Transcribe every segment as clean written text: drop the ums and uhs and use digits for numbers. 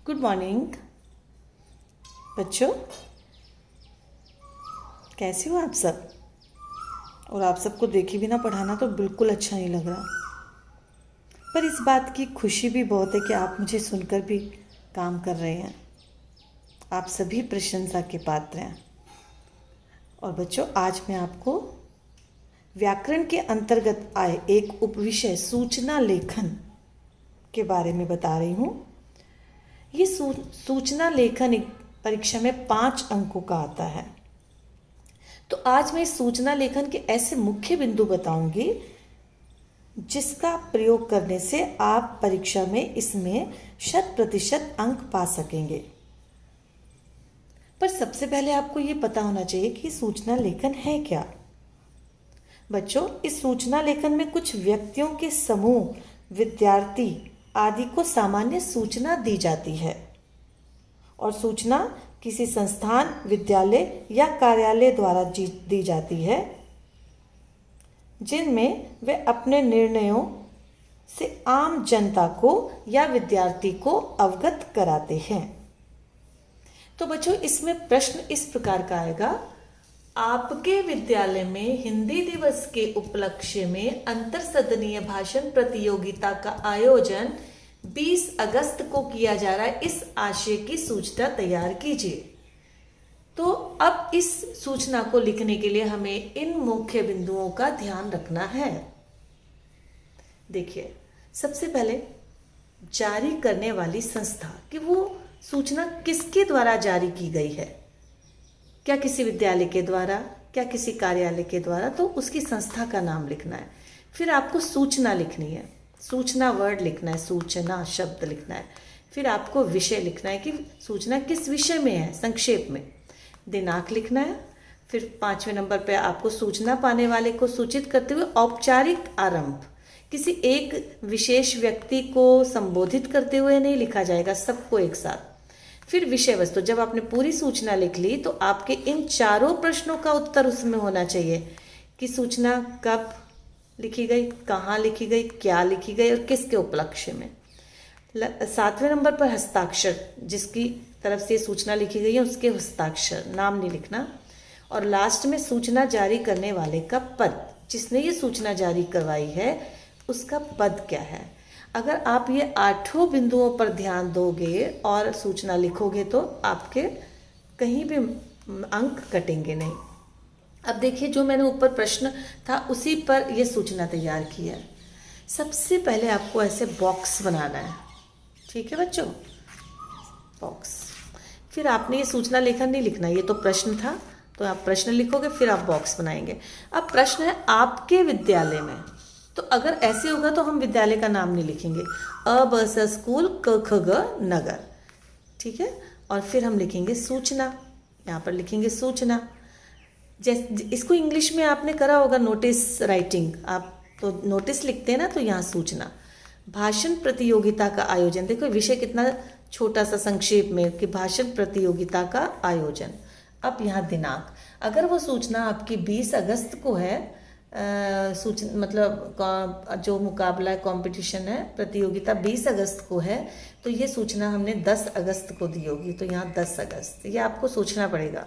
Good morning बच्चों, कैसे हो आप सब। और आप सबको देखे बिना पढ़ाना तो बिल्कुल अच्छा नहीं लग रहा, पर इस बात की खुशी भी बहुत है कि आप मुझे सुनकर भी काम कर रहे हैं। आप सभी प्रशंसा के पात्र हैं। और बच्चों, आज मैं आपको व्याकरण के अंतर्गत आए एक उपविषय सूचना लेखन के बारे में बता रही हूँ। ये सूचना लेखन एक परीक्षा में 5 अंकों का आता है। तो आज मैं इस सूचना लेखन के ऐसे मुख्य बिंदु बताऊंगी जिसका प्रयोग करने से आप परीक्षा में इसमें 100% अंक पा सकेंगे। पर सबसे पहले आपको ये पता होना चाहिए कि सूचना लेखन है क्या। बच्चों, इस सूचना लेखन में कुछ व्यक्तियों के समूह, विद्यार्थी आदि को सामान्य सूचना दी जाती है और सूचना किसी संस्थान, विद्यालय या कार्यालय द्वारा दी जाती है, जिनमें वे अपने निर्णयों से आम जनता को या विद्यार्थी को अवगत कराते हैं। तो बच्चों, इसमें प्रश्न इस प्रकार का आएगा, आपके विद्यालय में हिंदी दिवस के उपलक्ष्य में अंतर सदनीय भाषण प्रतियोगिता का आयोजन 20 अगस्त को किया जा रहा है, इस आशय की सूचना तैयार कीजिए। तो अब इस सूचना को लिखने के लिए हमें इन मुख्य बिंदुओं का ध्यान रखना है। देखिए, सबसे पहले जारी करने वाली संस्था कि वो सूचना किसके द्वारा जारी की गई है, क्या किसी विद्यालय के द्वारा, क्या किसी कार्यालय के द्वारा, तो उसकी संस्था का नाम लिखना है। फिर आपको सूचना लिखनी है, सूचना वर्ड लिखना है, सूचना शब्द लिखना है। फिर आपको विषय लिखना है कि सूचना किस विषय में है, संक्षेप में। दिनांक लिखना है। फिर 5वें नंबर पे आपको सूचना पाने वाले को सूचित करते हुए औपचारिक आरंभ, किसी एक विशेष व्यक्ति को संबोधित करते हुए नहीं लिखा जाएगा, सबको एक साथ। फिर विषय वस्तु, जब आपने पूरी सूचना लिख ली तो आपके इन चारों प्रश्नों का उत्तर उसमें होना चाहिए कि सूचना कब लिखी गई, कहाँ लिखी गई, क्या लिखी गई और किसके उपलक्ष्य में। 7वें नंबर पर हस्ताक्षर, जिसकी तरफ से सूचना लिखी गई है उसके हस्ताक्षर, नाम नहीं लिखना। और लास्ट में सूचना जारी करने वाले का पद, जिसने ये सूचना जारी करवाई है उसका पद क्या है। अगर आप ये 8 बिंदुओं पर ध्यान दोगे और सूचना लिखोगे तो आपके कहीं भी अंक कटेंगे नहीं। अब देखिए, जो मैंने ऊपर प्रश्न था उसी पर यह सूचना तैयार की है। सबसे पहले आपको ऐसे बॉक्स बनाना है, ठीक है बच्चों, बॉक्स। फिर आपने ये सूचना लेखन नहीं लिखना, ये तो प्रश्न था, तो आप प्रश्न लिखोगे, फिर आप बॉक्स बनाएंगे। अब प्रश्न है आपके विद्यालय में, तो अगर ऐसे होगा तो हम विद्यालय का नाम नहीं लिखेंगे, अ ब स स्कूल, क ख ग नगर, ठीक है। और फिर हम लिखेंगे सूचना, यहाँ पर लिखेंगे सूचना। जैसे इसको इंग्लिश में आपने करा होगा नोटिस राइटिंग, आप तो नोटिस लिखते हैं ना, तो यहाँ सूचना। भाषण प्रतियोगिता का आयोजन, देखो विषय कितना छोटा सा संक्षेप में कि भाषण प्रतियोगिता का आयोजन। अब यहाँ दिनांक, अगर वो सूचना आपकी 20 अगस्त को है, मतलब जो मुकाबला कंपटीशन है, प्रतियोगिता 20 अगस्त को है, तो ये सूचना हमने 10 अगस्त को दी होगी, तो यहाँ 10 अगस्त ये आपको सोचना पड़ेगा।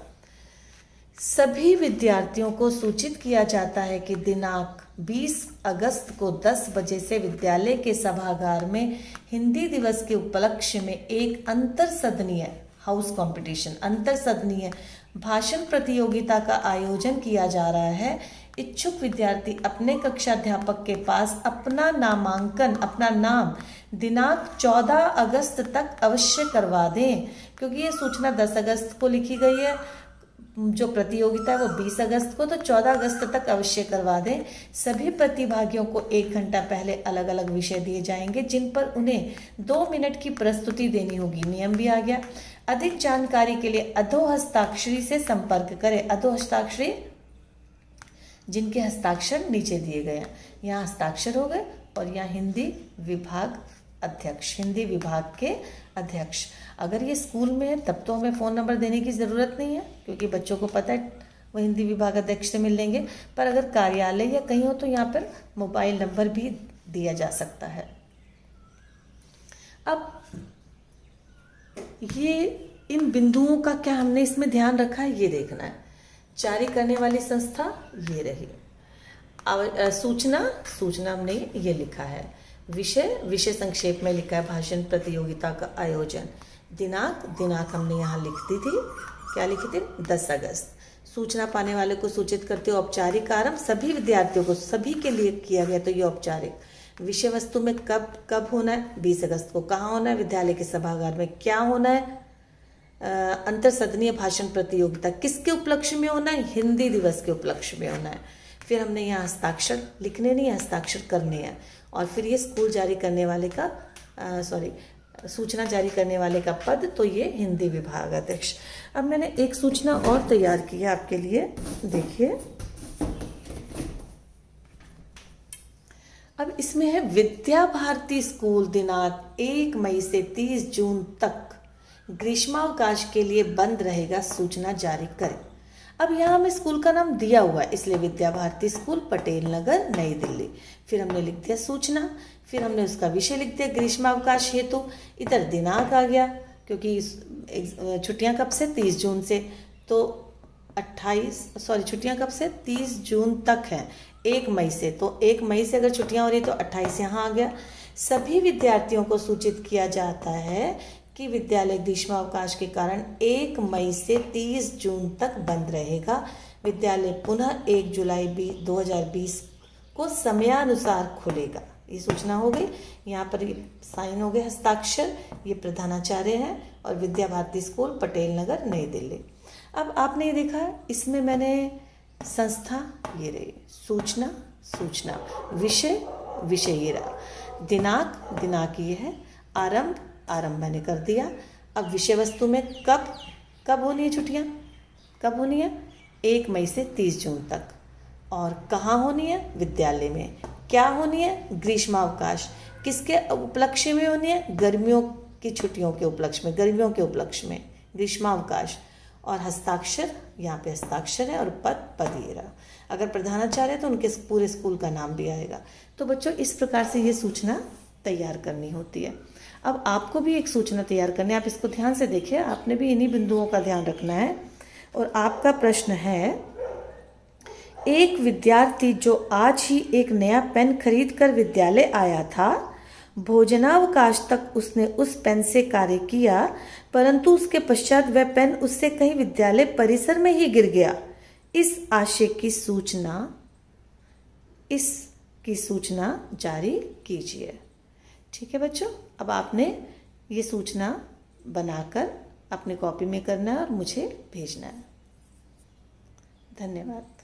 सभी विद्यार्थियों को सूचित किया जाता है कि दिनांक 20 अगस्त को 10 बजे से विद्यालय के सभागार में हिंदी दिवस के उपलक्ष्य में एक अंतर सदनीय हाउस कंपटीशन, अंतर सदनीय भाषण प्रतियोगिता का आयोजन किया जा रहा है। इच्छुक विद्यार्थी अपने कक्षाध्यापक के पास अपना नामांकन, अपना नाम दिनांक 14 अगस्त तक अवश्य करवा दें, क्योंकि ये सूचना 10 अगस्त को लिखी गई है, जो प्रतियोगिता है वो 20 अगस्त को, तो 14 अगस्त तक अवश्य करवा दें। सभी प्रतिभागियों को 1 घंटा पहले अलग अलग विषय दिए जाएंगे, जिन पर उन्हें 2 मिनट की प्रस्तुति देनी होगी। नियम भी आ गया। अधिक जानकारी के लिए अधो हस्ताक्षरी से संपर्क करें। अधो हस्ताक्षरी, जिनके हस्ताक्षर नीचे दिए गए हैं, यहाँ हस्ताक्षर हो गए, और यहाँ हिंदी विभाग अध्यक्ष, हिंदी विभाग के अध्यक्ष। अगर ये स्कूल में है तब तो हमें फ़ोन नंबर देने की ज़रूरत नहीं है, क्योंकि बच्चों को पता है वो हिंदी विभाग अध्यक्ष से मिल लेंगे। पर अगर कार्यालय या कहीं हो तो यहाँ पर मोबाइल नंबर भी दिया जा सकता है। अब ये इन बिंदुओं का क्या हमने इसमें ध्यान रखा है, ये देखना है। जारी करने वाली संस्था ये रही। सूचना हमने ये लिखा है। विषय संक्षेप में लिखा है भाषण प्रतियोगिता का आयोजन। दिनांक हमने यहाँ लिख दी थी, क्या लिखी थी, 10 अगस्त। सूचना पाने वाले को सूचित करते हुए औपचारिक आरंभ सभी विद्यार्थियों को, सभी के लिए किया गया, तो ये औपचारिक। विषय वस्तु में कब होना है, 20 अगस्त को। कहाँ होना है, विद्यालय के सभागार में। क्या होना है, अंतर सदनीय भाषण प्रतियोगिता। किसके उपलक्ष्य में होना है, हिंदी दिवस के उपलक्ष्य में होना है। फिर हमने यहाँ हस्ताक्षर लिखने नहीं है, हस्ताक्षर करने हैं। और फिर ये स्कूल जारी करने वाले का सूचना जारी करने वाले का पद, तो ये हिंदी विभाग अध्यक्ष। अब मैंने एक सूचना और तैयार की है आपके लिए, देखिए। अब इसमें है विद्या भारती स्कूल दिनांक 1 मई से 30 जून तक ग्रीष्मावकाश के लिए बंद रहेगा, सूचना जारी करें। अब यहाँ हमें स्कूल का नाम दिया हुआ है, इसलिए विद्या भारती स्कूल, पटेल नगर, नई दिल्ली। फिर हमने लिख दिया सूचना, फिर हमने उसका विषय लिख दिया ग्रीष्मावकाश हेतु। तो इधर दिनांक आ गया, क्योंकि छुट्टियां कब से, 30 जून से, तो छुट्टियां कब से, 30 जून तक हैं, 1 मई से। तो 1 मई से अगर छुट्टियां हो रही तो 28 यहाँ आ गया। सभी विद्यार्थियों को सूचित किया जाता है कि विद्यालय ग्रीष्मावकाश के कारण 1 मई से 30 जून तक बंद रहेगा। विद्यालय पुनः 1 जुलाई 2020 को समयानुसार खुलेगा। ये सूचना हो गई। यहाँ पर ये साइन हो गए, हस्ताक्षर, ये प्रधानाचार्य हैं, और विद्या भारती स्कूल, पटेल नगर, नई दिल्ली। अब आपने ये देखा, इसमें मैंने संस्था ये रही, सूचना, विषय ये रहा, दिनांक ये है, आरंभ मैंने कर दिया। अब विषय वस्तु में कब होनी है छुट्टियाँ, कब होनी है, 1 मई से 30 जून तक। और कहाँ होनी है, विद्यालय में। क्या होनी है, ग्रीष्मावकाश। किसके उपलक्ष्य में होनी है, गर्मियों की छुट्टियों के उपलक्ष्य में, गर्मियों के उपलक्ष्य में ग्रीष्मावकाश। और हस्ताक्षर, यहाँ पे हस्ताक्षर है, और पद ये रहा। अगर प्रधानाचार्य है तो उनके पूरे स्कूल का नाम भी आएगा। तो बच्चों, इस प्रकार से ये सूचना तैयार करनी होती है। अब आपको भी एक सूचना तैयार करनी है, आप इसको ध्यान से देखिए, आपने भी इन्हीं बिंदुओं का ध्यान रखना है। और आपका प्रश्न है, एक विद्यार्थी जो आज ही एक नया पेन खरीद कर विद्यालय आया था, भोजनावकाश तक उसने उस पेन से कार्य किया, परंतु उसके पश्चात वह पेन उससे कहीं विद्यालय परिसर में ही गिर गया। इस आशय की सूचना जारी कीजिए। ठीक है बच्चों, अब आपने ये सूचना बनाकर अपने कॉपी में करना है और मुझे भेजना है। धन्यवाद।